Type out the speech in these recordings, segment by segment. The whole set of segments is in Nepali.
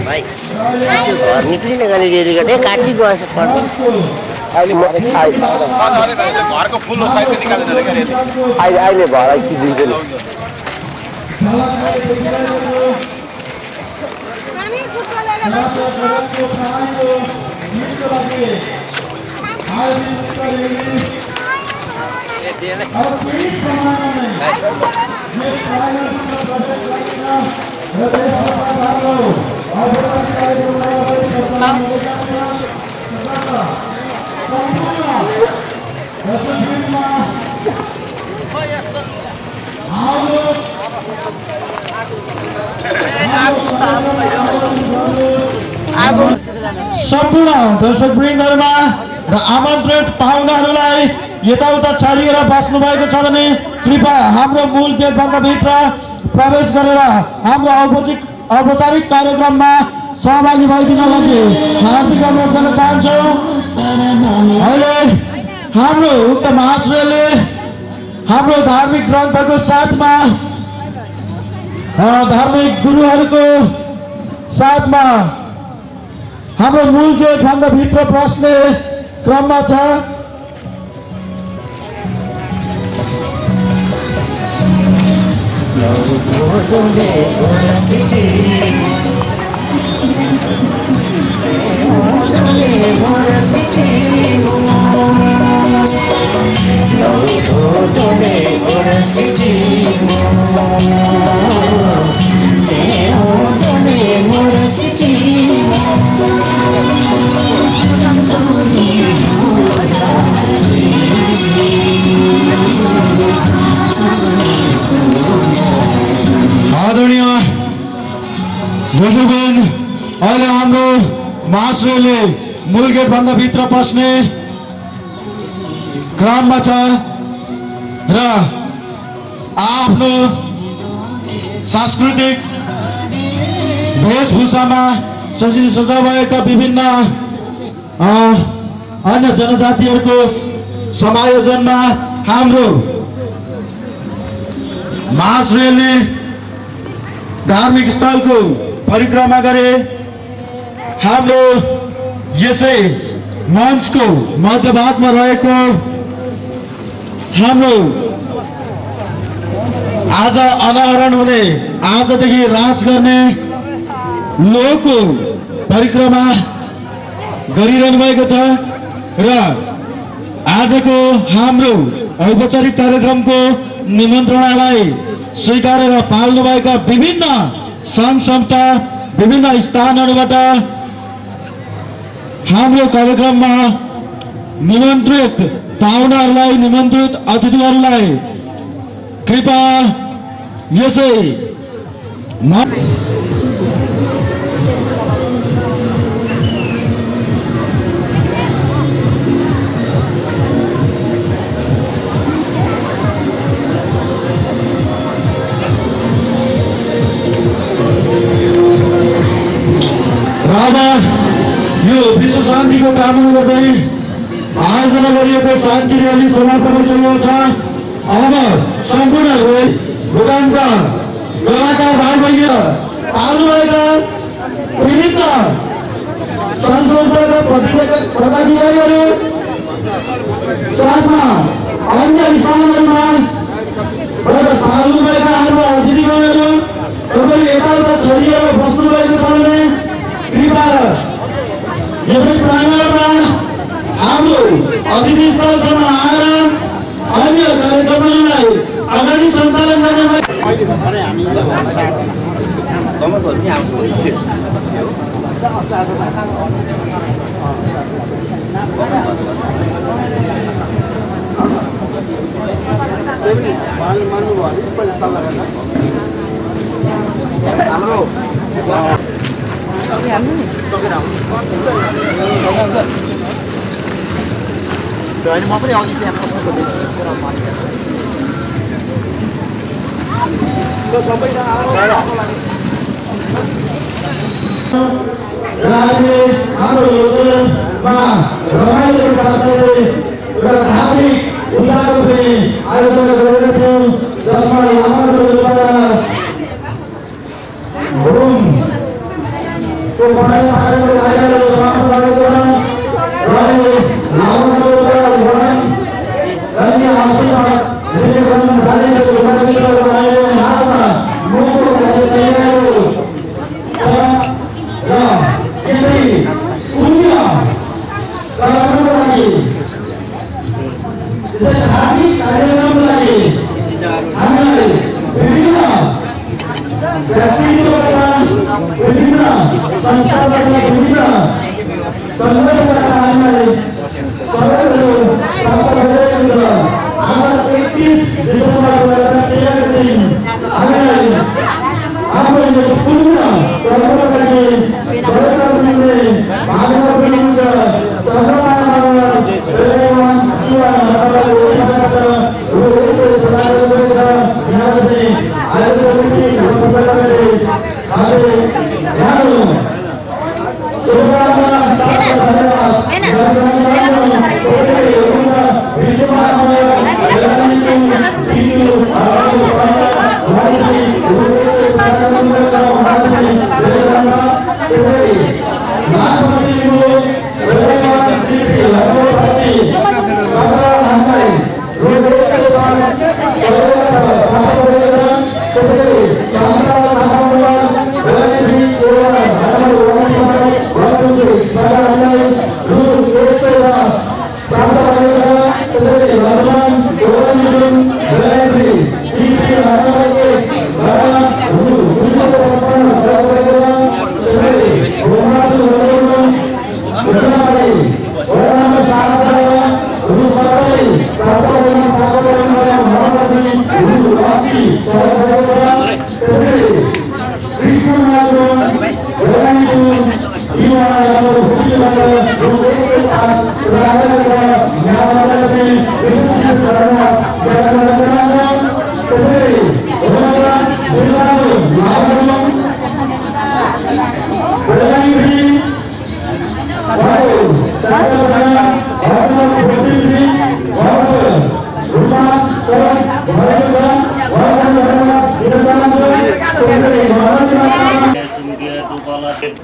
भाइ घर निक्लिने गरी रेडी गर्दै काटी गएछ पर्छ घरको फुल साइड निकालेर अहिले भएर दिँदैन सम्पूर्ण दर्शकवृन्दहरुमा र आमन्त्रित पाहुनाहरूलाई यताउता छरिएर बस्नु भएको छ भने कृपया हाम्रो मूल गेटभन्दा भित्र प्रवेश गरेर हाम्रो औपचारिक कार्यक्रममा सहभागी भइदिन लागि हार्दिक अनुरोध गर्न चाहन्छु। अहिले हाम्रो उक्त महाश्रयले हाम्रो धार्मिक ग्रन्थको साथमा धार्मिक गुरुहरूको साथमा हाम्रो मूल गेटभन्दा भित्र पस्ने क्रममा छ। आदरणीय दर्शकगण, अहिले हाम्रो महाश्रयले मूल गेटभन्दा भित्र पस्ने क्रममा छ र आफ्नो सांस्कृतिक वेशभूषामा सजाइ भएका विभिन्न अन्य जनजातिहरूको समायोजनमा हाम्रो महाश्रयले धार्मिक स्थलको परिक्रमा गरे। हाम्रो यसै मञ्चको मध्यभागमा रहेको हाम्रो आज अनावरण हुने आजदेखि राज गर्ने लोकको परिक्रमा गरिरहनु भएको छ र आजको हाम्रो औपचारिक कार्यक्रमको निमन्त्रणालाई स्वीकारेर पाल्नुभएका विभिन्न सङ्घ संस्था विभिन्न स्थानहरूबाट हाम्रो कार्यक्रममा निमन्त्रित पाहुनाहरूलाई निमन्त्रित अतिथिहरूलाई कृपया यसै यो विश्व शान्तिको कामना गर्दै आयोजना गरिएको शान्ति रैली समाप्त भइसकेको छ। अब सम्पूर्ण भुटानका कलाकार भाइ बहिनी पाल्नुभएका विभिन्न संस्थाका पदाधिकारीहरू साथमा अन्य स्थानहरूमा पाल्नुभएका हाम्रो अतिथिगणहरू तपाईँ यताउता छरिएर बस्नुभएको छ भने कृपया यसै प्राङ्गणमा हाम्रो अतिथि स्थलसम्म आएर अन्य कार्यक्रमहरूलाई अगाडि सञ्चालन गर्नलाई म पनि अघि त्यहाँ हाम्रो योजनामा रमाइलोको साथसाथै एउटा धार्मिक पूजाको पनि आयोजना गरेका थियौँ र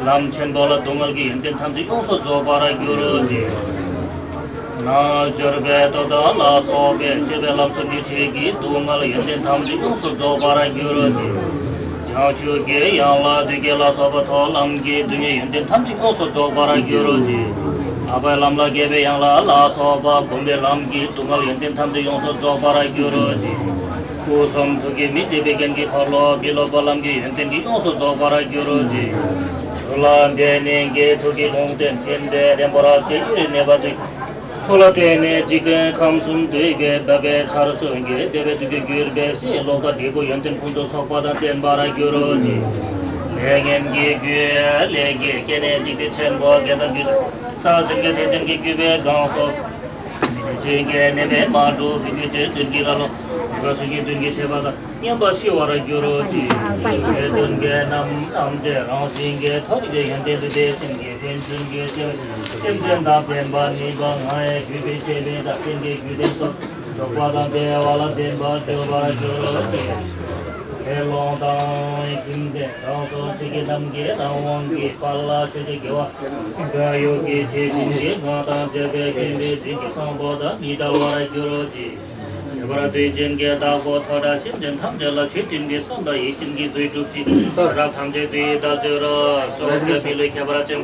lamchen bola dongal gi enten tham ji so zo bara gyoro ji na jorbe to da la so be chebe lam so gi che gi dongal enten tham ji so zo bara gyoro ji cha chu ge ya la de ge la so ba tho lam gi du ge enten tham ji so zo bara gyoro ji aba lam la ge be yang la so ba bom be lam gi dongal enten tham ji so zo bara gyoro ji ko som to ge mi de be gen gi kholo bi lo balam gi enten gi so zo bara gyoro ji Ulande nenge togi longden ende dembora se nebadu tolate ne jigen kamsum dege babe sarsunge debe dege gürbe se loka dego yenten pundo sopada den bara gyoroji legen ge gye lege kene jige chenbo geda gyus sa jinge de jinge gybe ganso jinge nebe madu binge dingiralo Gasugi dungi sebada nyamba shiwara gyoroji dungi nam tamje rangsinge thorige yante dude singe pensunge semjen da penba niba ngae gyube chebe da penge gyude so chokpada be wala denba devara gyoroji helong dang kimde rangso chige namge rangwange pala chege gyewa gayoge chejinge ngata jebe kimbe dingi samboda nidawara gyoroji Bara dui jenge da go thoda sim jen tham jala chi tin ge song da yi sin gi dui dup chi ra tham je dui da jero chok ge bi le khebara chem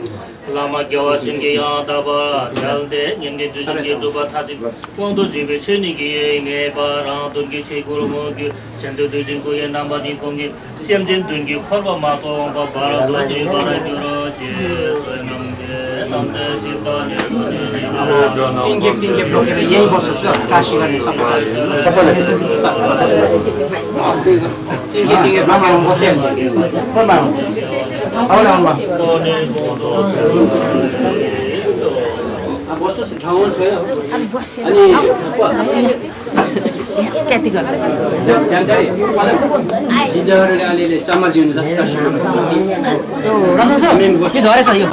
lama gyawa sin ge ya da ba chal de ngen ge ju ge du ba tha ji kong do ji be che ni ge nge ba ra dun gi chi guru mo ge chen du du jin ko ye nam ba ni kong ge sim jen dun gi khol ba ma to ba ba ra do ji ba ra ju ro ji so nam ge nam de si ba ni tingge block ge ye bo so ka shi ga ni sa ba tinggi belakang bosen, terbang. Tahu dah apa? Bos tu setahun saya. Ani apa? Kati गर्छ जिजहरूले अलिअलि चामल दिनु त के झरेछ यो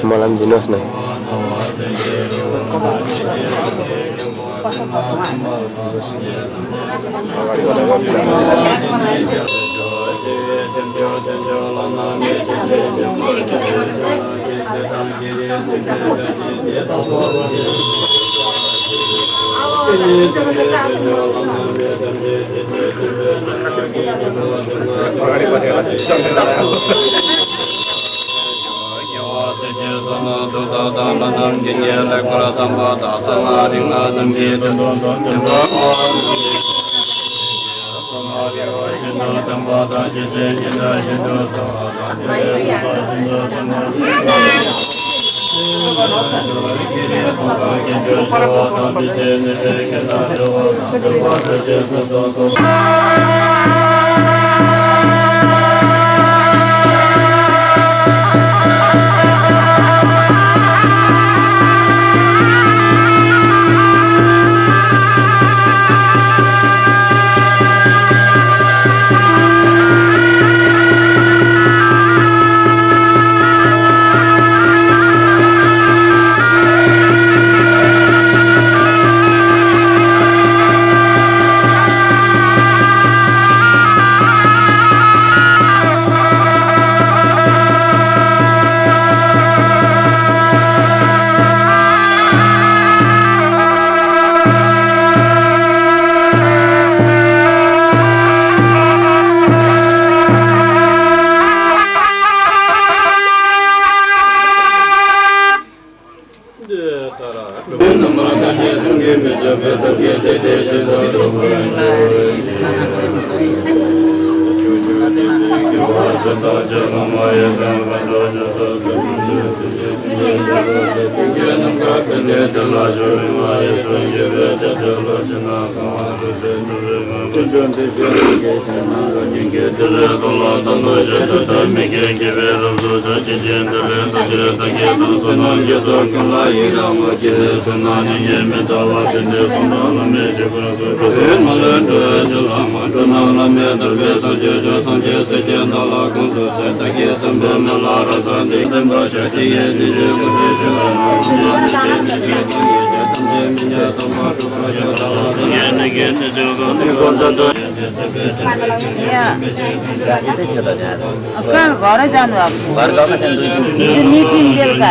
मलाई पनि दिनुहोस् न घरै जानु मिटिङ बेलुका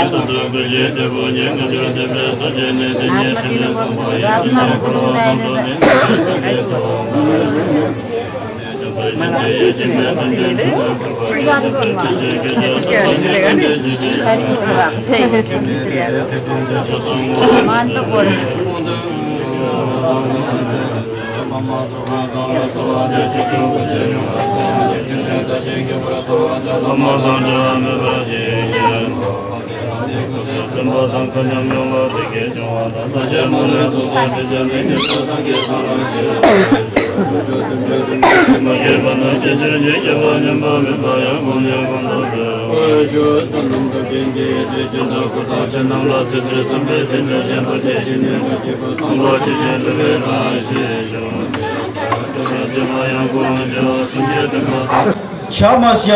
क्षमस्य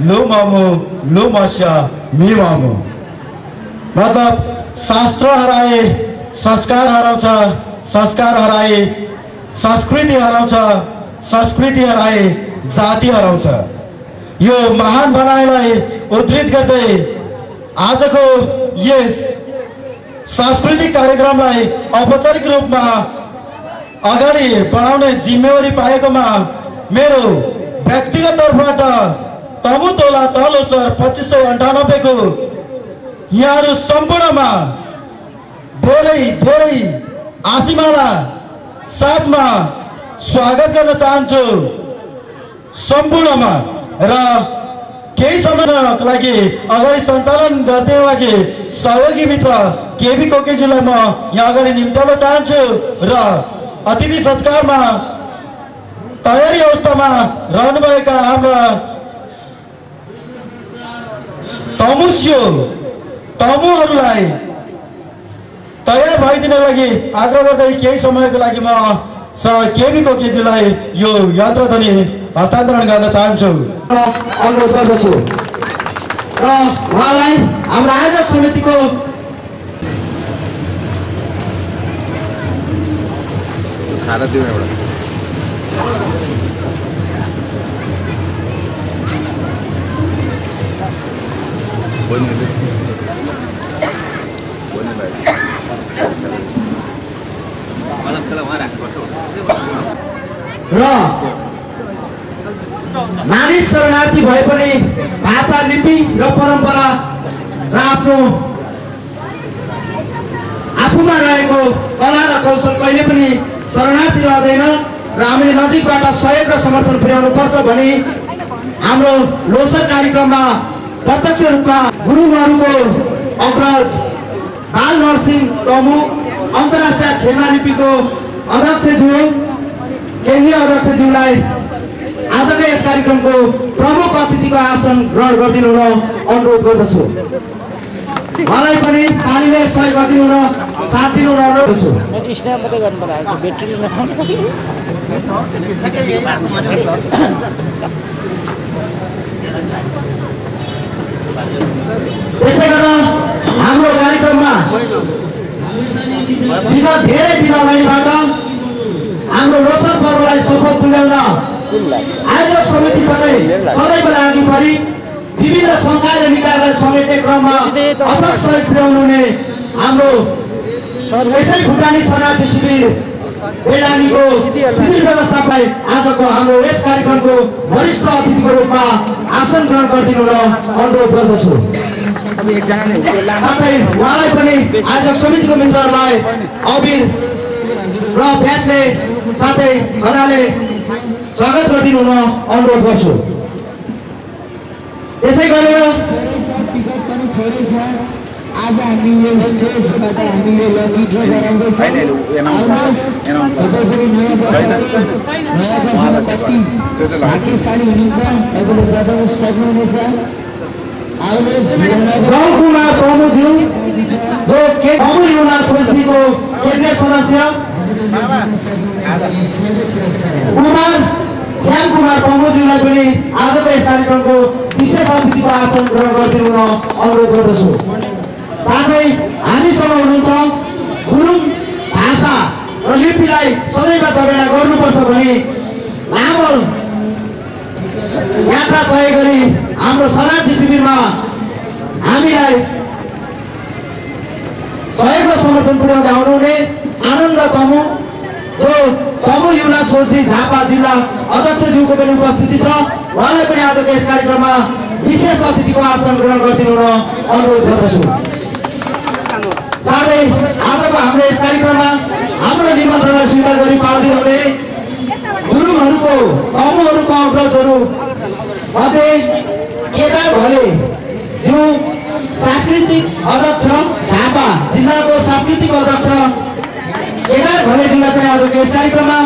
लुममु लुमस्य मिममु मतलब शास्त्र हराए संस्कार हराउँछ, संस्कार हराए संस्कृति हराउँछ, संस्कृति हराए जाति हराउँछ। यो महान भनाइलाई उद्धृत गर्दै आजको यस सांस्कृतिक कार्यक्रमलाई औपचारिक रूपमा अगाडि बढाउने जिम्मेवारी पाएकोमा मेरो व्यक्तिगत तर्फबाट तमु तोला तल्लो सर 2598 को यहाँहरू सम्पूर्णमा धेरै धेरै आशीमाला साथमा स्वागत गर्न चाहन्छु सम्पूर्णमा। र केही समयको लागि अगाडि सञ्चालन गरिदिनको लागि सहयोगी मित्र केबी कोकेज्यूलाई म यहाँ अगाडि निम्त्याउन चाहन्छु र अतिथि सत्कारमा तयारी अवस्थामा रहनुभएका हाम्रा तमुहरूलाई तयार भइदिनको लागि आग्रह गर्दै केही समयको लागि म सर केबी कोकेज्यूलाई यो यन्त्रध्वनि हस्तान्तरण गर्न चाहन्छु, अनुरोध गर्दछु। र उहाँलाई हाम्रो आयोजक समितिको खाना दिउँ एउटा र मानिस शरणार्थी भए पनि भाषा लिपि र परम्परा र आफूमा रहेको कला र कौशल कहिले पनि शरणार्थी रहँदैन र हामीले नजिकबाट सहयोग र समर्थन पुर्याउनु पर्छ भनी हाम्रो लोसर कार्यक्रममा प्रत्यक्ष रूपमा गुरुङहरूको अग्रज बाल नरसिंह तमु अन्तर्राष्ट्रिय खेमा लिपिको अध्यक्षज्यू केन्द्रीय अध्यक्षज्यूलाई आजको यस कार्यक्रमको प्रमुख अतिथिको आसन ग्रहण गरिदिनु हुन अनुरोध गर्दछु। मलाई पनि तालीले सहयोग गरिदिनु हुन साथ दिनु हुन अनुरोध गर्दछु। त्यसै गरेर हाम्रो कार्यक्रममा विगत धेरै दिन अगाडिबाट हाम्रो लोसर पर्वलाई सफल तुल्याउन आयोजक समितिसँगै सदैव लागि परि विभिन्न सङ्घाय र निकायलाई समेट्ने क्रममा अथक सहयोग पुर्याउनु हुने हाम्रो यसै भुटानी शरणार्थी शिविर बेलाङीको शिविर व्यवस्थापकलाई आजको हाम्रो यस कार्यक्रमको वरिष्ठ अतिथिको रूपमा आसन ग्रहण गरिदिनु र अनुरोध गर्दछु। साथै उहाँलाई पनि आयोजक समितिको मित्रहरूलाई अबिर र ब्यासले साथै खनाले स्वागत गरिदिनु हुन अनुरोध गर्छु। त्यसै गरेर आज हामी यो स्टेजबाट हामीले लकी ड्र गराउँदैछौँ। भाग्यशाली हुनुहुन्छ तपाईँले बताउन सक्नुहुनेछ। जलकुमार तमुज्यू जो तमु युना सोच्नेको केन्द्रीय सदस्य, कुमार श्याम कुमार तमुज्यूलाई पनि आजको यस कार्यक्रमको विशेष अतिथिको आसन ग्रहण गरिदिनु हुन अनुरोध गर्दछु। साथै हामीसँग हुनुहुन्छ गुरुङ भाषा र लिपिलाई सदैव जगेडा गर्नुपर्छ भनी लामो यात्रा तय गरी हाम्रो शरणार्थी शिविरमा हामीलाई सहयोग र समर्थन पुर्याउँदै आउनुहुने आनन्द तमु जो तमु युना सोच्ने झापा जिल्ला अध्यक्षज्यूको पनि उपस्थिति छ। उहाँलाई पनि आजको यस कार्यक्रममा विशेष अतिथिको आसन ग्रहण गरिदिनु र अनुरोध गर्दछु। साथै आजको हाम्रो यस कार्यक्रममा हाम्रो निमन्त्रणलाई स्वीकार गरी पाल्दिनु हुने गुरुङहरूको तमुहरूको अग्रजहरू मध्ये केदार भले जो सांस्कृतिक अध्यक्ष झापा जिल्लाको सांस्कृतिक अध्यक्ष केदार भलेज्यूलाई पनि आजको यस कार्यक्रममा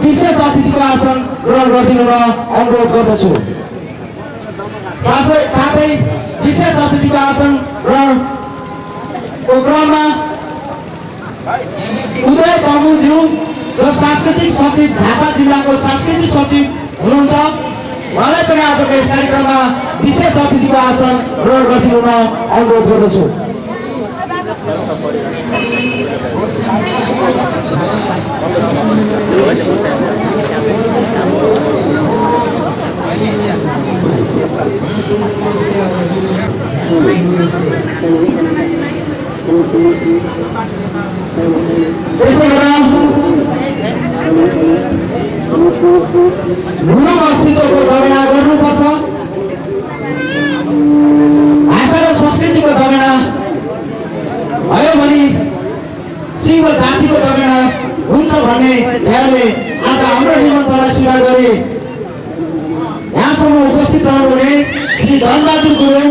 विशेष अतिथिको आसन ग्रहण गरिदिनु र अनुरोध गर्दछु। साथै विशेष अतिथिको आसन ग्रहणको क्रममा उदय तमुज्यू जो सांस्कृतिक सचिव झापा जिल्लाको सांस्कृतिक सचिव हुनुहुन्छ, उहाँलाई पनि आजको यस कार्यक्रममा विशेष अतिथिको आसन ग्रहण गरिदिनु हुन अनुरोध गर्दछु। त्यसै गरेर गुरुङ अस्तित्वको जमेना गर्नुपर्छ, भाषा र संस्कृतिको जमेना भयो भने सिंह जातिको जमेना हुन्छ भन्ने ध्यानले आज हाम्रो निमन्त्रणा स्वीकार गरे यहाँसम्म उपस्थित रहनुहुने श्री धनबहादुर गुरुङ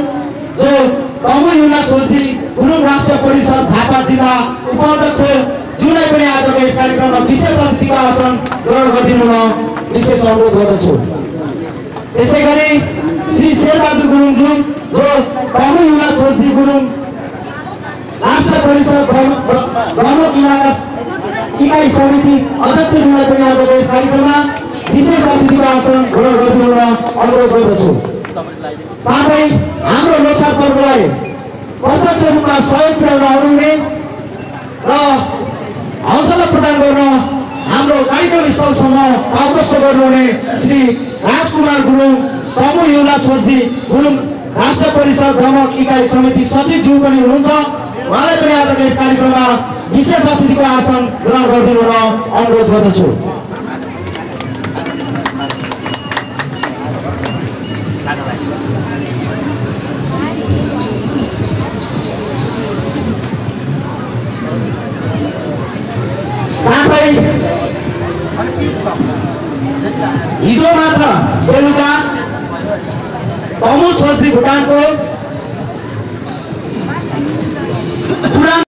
जो तमु युना सोच्दी गुरुङ राष्ट्रिय परिषद झापा जिल्ला उपाध्यक्ष ज्यूलाई पनि आजको यस कार्यक्रममा विशेष अतिथिको आसन ग्रहण गरिदिनु म विशेष अनुरोध गर्दछु। त्यसै गरी श्री शेरबहादुर गुरुङज्यू जो तमु युना सोच्दी गुरुङ राष्ट्र परिषद प्रमुख इकाइ समिति अध्यक्षज्यूलाई पनि आजको यस कार्यक्रममा विशेष अतिथिको आसन ग्रहण गरिदिनु म अनुरोध गर्दछु। साथै हाम्रो लोसार पर्वलाई प्रत्यक्ष रूपमा सहयोग पुर्याउन आउनुहुने र हौसला प्रदान गर्न हाम्रो कार्यक्रम स्थलसम्म अवगत गर्नुहुने श्री राजकुमार गुरुङ तमु युना सोच्दी गुरुङ राष्ट्र परिषद प्रमुख इकाइ समिति सचिवज्यू पनि हुनुहुन्छ। उहाँलाई पनि आजको यस कार्यक्रममा विशेष अतिथिको आसन ग्रहण गरिदिनु म अनुरोध गर्दछु। साथै हिजो मात्र बेलुका तमु सोच्दी भुटानको